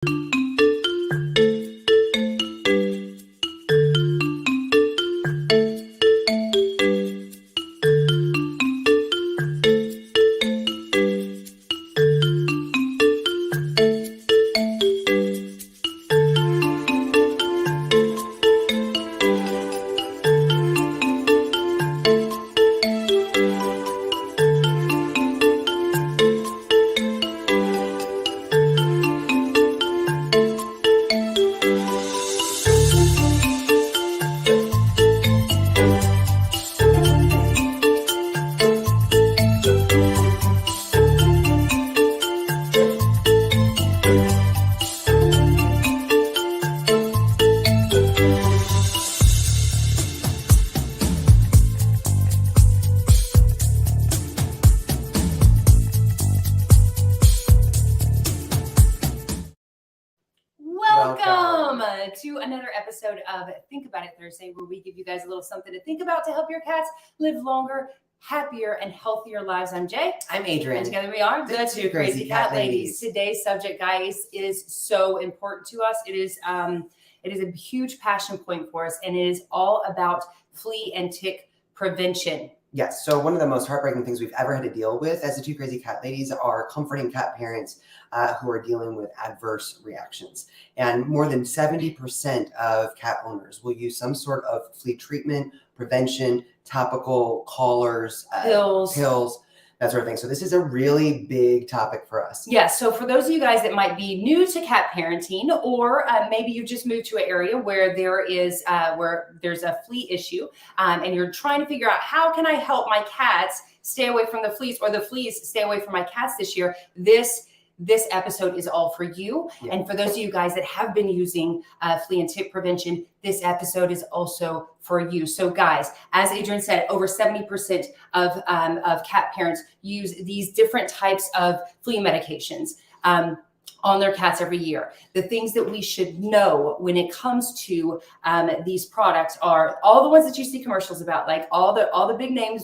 Welcome to another episode of Think About It Thursday, where we give you guys a little something to think about to help your cats live longer, happier, and healthier lives. I'm Jay. I'm Adrian. And together we are the two crazy cat ladies. Today's subject, guys, is so important to us. It is a huge passion point for us, and it is all about flea and tick prevention. Yes. So one of the most heartbreaking things we've ever had to deal with as the two crazy cat ladies are comforting cat parents who are dealing with adverse reactions. And more than 70% of cat owners will use some sort of flea treatment, prevention, topical collars, pills, that sort of thing. So this is a really big topic for us. Yeah. So for those of you guys that might be new to cat parenting, or maybe you just moved to an area where there's a flea issue, and you're trying to figure out how can I help my cats stay away from the fleas, or the fleas stay away from my cats this year, this episode is all for you. Yeah. And for those of you guys that have been using flea and tick prevention, this episode is also for you. So guys, as Adrian said, over 70% of cat parents use these different types of flea medications on their cats every year. The things that we should know when it comes to these products are all the ones that you see commercials about, like all the big name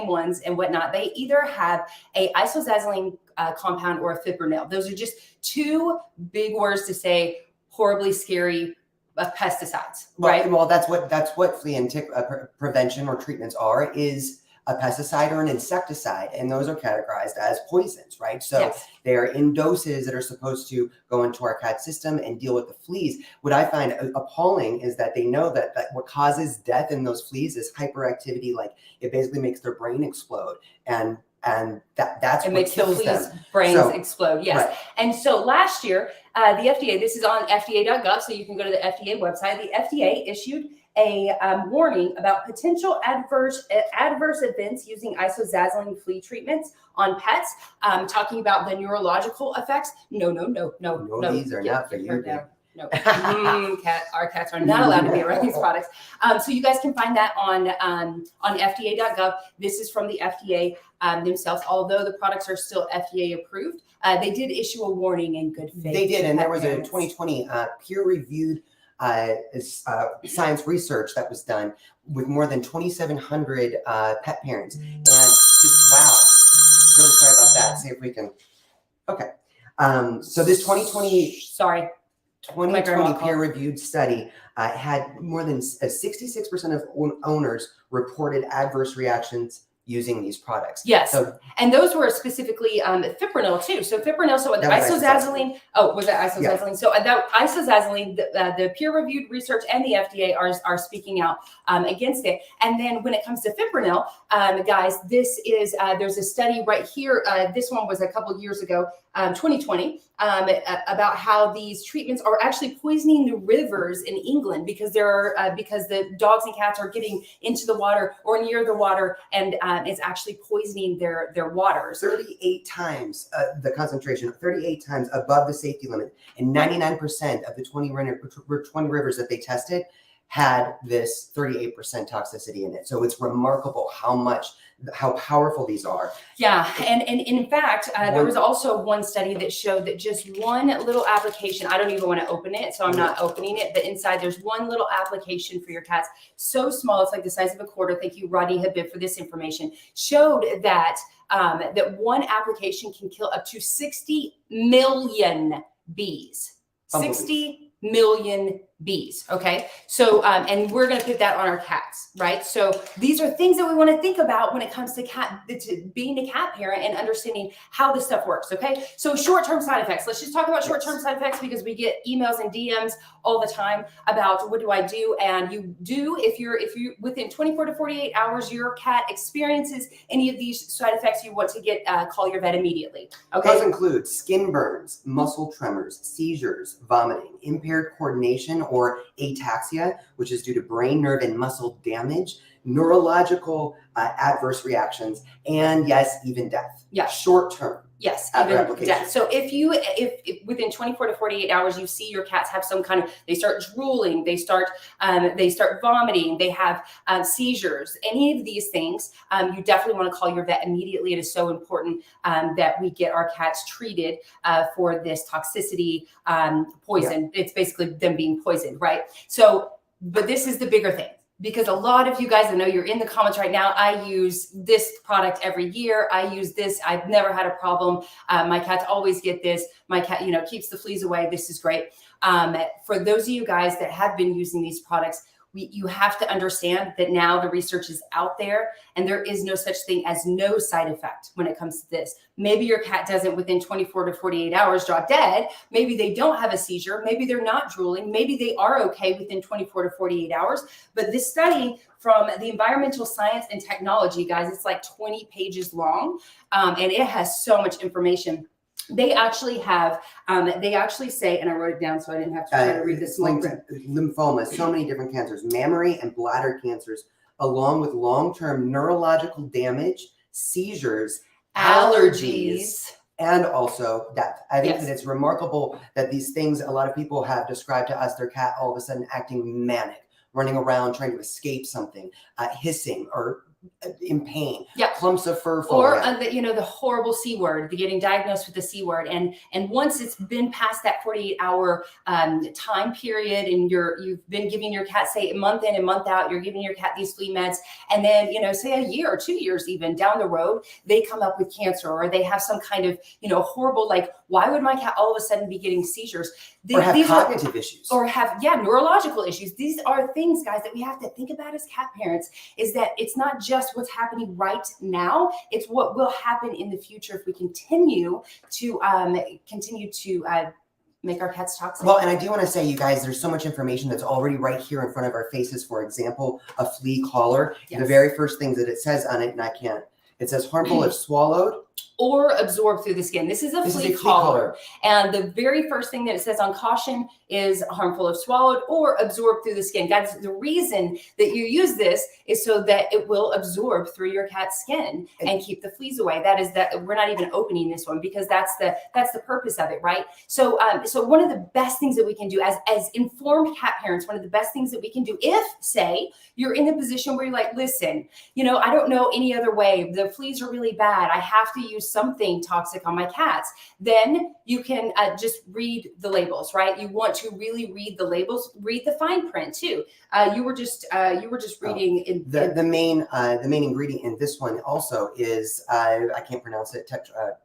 ones and whatnot. They either have a isozazoline compound or a Fipronil. Those are just two big words to say horribly scary pesticides, right? Well, that's what flea and tick prevention or treatments are, is a pesticide or an insecticide, and those are categorized as poisons, right? So yes, they're in doses that are supposed to go into our cat system and deal with the fleas. What I find appalling is that they know that what causes death in those fleas is hyperactivity. Like, it basically makes their brain explode, and that's what kills them. Brains explode. Yes. Right. And so last year, the FDA, this is on FDA.gov, so you can go to the FDA website. The FDA issued a warning about potential adverse events using isozazoline flea treatments on pets, talking about the neurological effects. No, these are not for you. No, our cats are not allowed to be around these products. So you guys can find that on FDA.gov. This is from the FDA themselves. Although the products are still FDA approved, they did issue a warning in good faith. They did, and there was a 2020 peer-reviewed science research that was done with more than 2,700 pet parents. And wow, really sorry about that. See if we can. Okay. So this 2020 peer-reviewed study had more than 66% of owners reported adverse reactions using these products. Yes. So, and those were specifically Fipronil too. So Fipronil, so the isozazoline. Oh, was that isozazoline? Yeah. So that isozazoline, the peer-reviewed research and the FDA are speaking out against it. And then when it comes to Fipronil, guys, this is there's a study right here. This one was a couple years ago, 2020, about how these treatments are actually poisoning the rivers in England because because the dogs and cats are getting into the water or near the water, and it's actually poisoning their waters. 38 times the concentration, 38 times above the safety limit, and 99% of the 20 rivers that they tested had this 38% toxicity in it. So it's remarkable how powerful these are. Yeah, and in fact, there was also one study that showed that just one little application, I don't even want to open it, so I'm not opening it, but inside there's one little application for your cats, so small, it's like the size of a quarter. Thank you, Rodney Habib, for this information. Showed that that one application can kill up to 60 million bees. Bumblebees. 60 million bees. Okay. So, and we're going to put that on our cats, right? So these are things that we want to think about when it comes to being a cat parent and understanding how this stuff works. Okay. So short-term side effects, let's just talk about short-term side effects, because we get emails and DMs all the time about what do I do? And you do, if you within 24 to 48 hours, your cat experiences any of these side effects, you want to call your vet immediately. Okay. Those include skin burns, muscle tremors, seizures, vomiting, impaired coordination or ataxia, which is due to brain, nerve, and muscle damage, neurological adverse reactions, and yes, even death. Yeah. Short term. Yes, after even application. death. So if within 24 to 48 hours you see your cats have some kind of, they start drooling, they start vomiting, they have seizures, any of these things, you definitely want to call your vet immediately. It is so important that we get our cats treated for this toxicity, poison. Yeah. It's basically them being poisoned, right? So, but this is the bigger thing. Because a lot of you guys, I know you're in the comments right now, I use this product every year. I use this. I've never had a problem. My cats always get this. My cat, keeps the fleas away. This is great. For those of you guys that have been using these products, you have to understand that now the research is out there and there is no such thing as no side effect when it comes to this. Maybe your cat doesn't within 24 to 48 hours drop dead. Maybe they don't have a seizure. Maybe they're not drooling. Maybe they are okay within 24 to 48 hours. But this study from the Environmental Science and Technology, guys, it's like 20 pages long, and it has so much information. They actually have, they actually say, and I wrote it down so I didn't have to try to read this. Lymphoma, so many different cancers, mammary and bladder cancers, along with long-term neurological damage, seizures, allergies, and also death. I think that it's remarkable that these things, a lot of people have described to us their cat all of a sudden acting manic, running around trying to escape something, hissing or in pain, clumps of fur falling out. The horrible C word, getting diagnosed with the C word, and once it's been past that 48-hour time period, and you've been giving your cat, say, a month in and month out, you're giving your cat these flea meds, and then say a year or 2 years even down the road, they come up with cancer, or they have some kind of horrible, like, why would my cat all of a sudden be getting seizures? Or have cognitive issues, or have neurological issues. These are things, guys, that we have to think about as cat parents. Is that it's not just what's happening right now; it's what will happen in the future if we continue to make our cats toxic. Well, and I do want to say, you guys, there's so much information that's already right here in front of our faces. For example, a flea collar. The very first thing that it says on it, and it says harmful if swallowed or absorbed through the skin. This is a flea collar. And the very first thing that it says on caution is harmful if swallowed or absorbed through the skin. Guys, the reason that you use this is so that it will absorb through your cat's skin and keep the fleas away. We're not even opening this one because that's the purpose of it, right? So one of the best things that we can do as informed cat parents, one of the best things that we can do, if, say, you're in a position where you're like, listen, I don't know any other way. The fleas are really bad. I have to use something toxic on my cats. Then you can just read the labels, right? You want to really read the labels, read the fine print too. You were just reading the main ingredient in this one also is I can't pronounce it,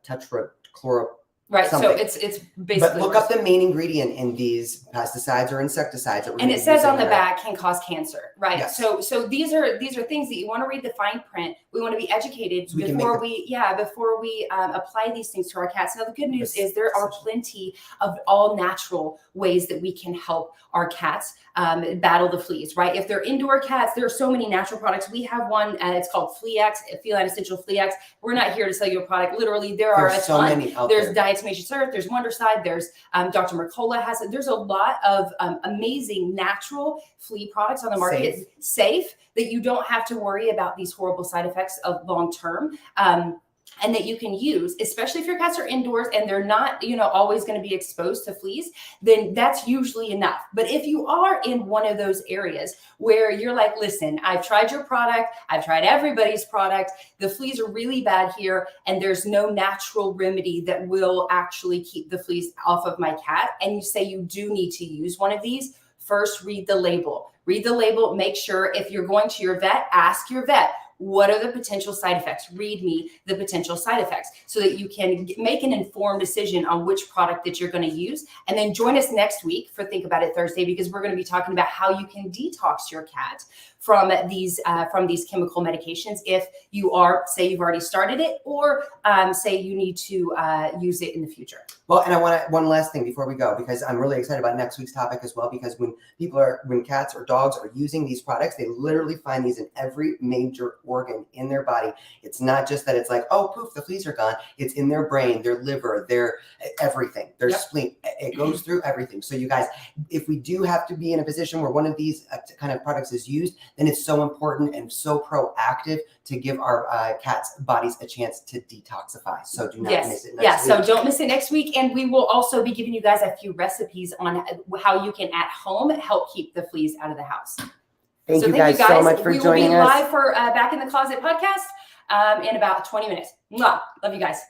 tetrachloro. Right, something. So it's basically. But look up the main ingredient in these pesticides or insecticides. And it says on the back can cause cancer, right? Yes. So these are things that you want to read the fine print. We want to be educated before we apply these things to our cats. Now the good news is there are plenty of all natural ways that we can help our cats battle the fleas, right? If they're indoor cats, there are so many natural products. We have one, it's called Fleax, Feline Essential Fleax. We're not here to sell you a product. Literally, there are so many out there. There's Diatomaceous Earth, there's Wonderside, there's Dr. Mercola has it. There's a lot of amazing natural flea products on the market, safe, that you don't have to worry about these horrible side effects of long term. And that you can use, especially if your cats are indoors and they're not, always going to be exposed to fleas, then that's usually enough. But if you are in one of those areas where you're like, listen, I've tried your product, I've tried everybody's product, the fleas are really bad here, and there's no natural remedy that will actually keep the fleas off of my cat, and you say you do need to use one of these, first read the label. Read the label, make sure if you're going to your vet, ask your vet, what are the potential side effects? Read me the potential side effects so that you can make an informed decision on which product that you're going to use. And then join us next week for Think About It Thursday, because we're going to be talking about how you can detox your cat from these chemical medications if you are, say you've already started it, or say you need to use it in the future. Well, and I want to, one last thing before we go, because I'm really excited about next week's topic as well, because when cats or dogs are using these products, they literally find these in every major organ in their body. It's not just that it's like, oh, poof, the fleas are gone. It's in their brain, their liver, their everything, their spleen. It goes through everything. So you guys, if we do have to be in a position where one of these kind of products is used, then it's so important and so proactive to give our cats' bodies a chance to detoxify. So do not miss it next week. So don't miss it next week. And we will also be giving you guys a few recipes on how you can at home help keep the fleas out of the house. Thank you guys so much for joining us. We will be live for Back in the Closet podcast in about 20 minutes. Mwah. Love you guys.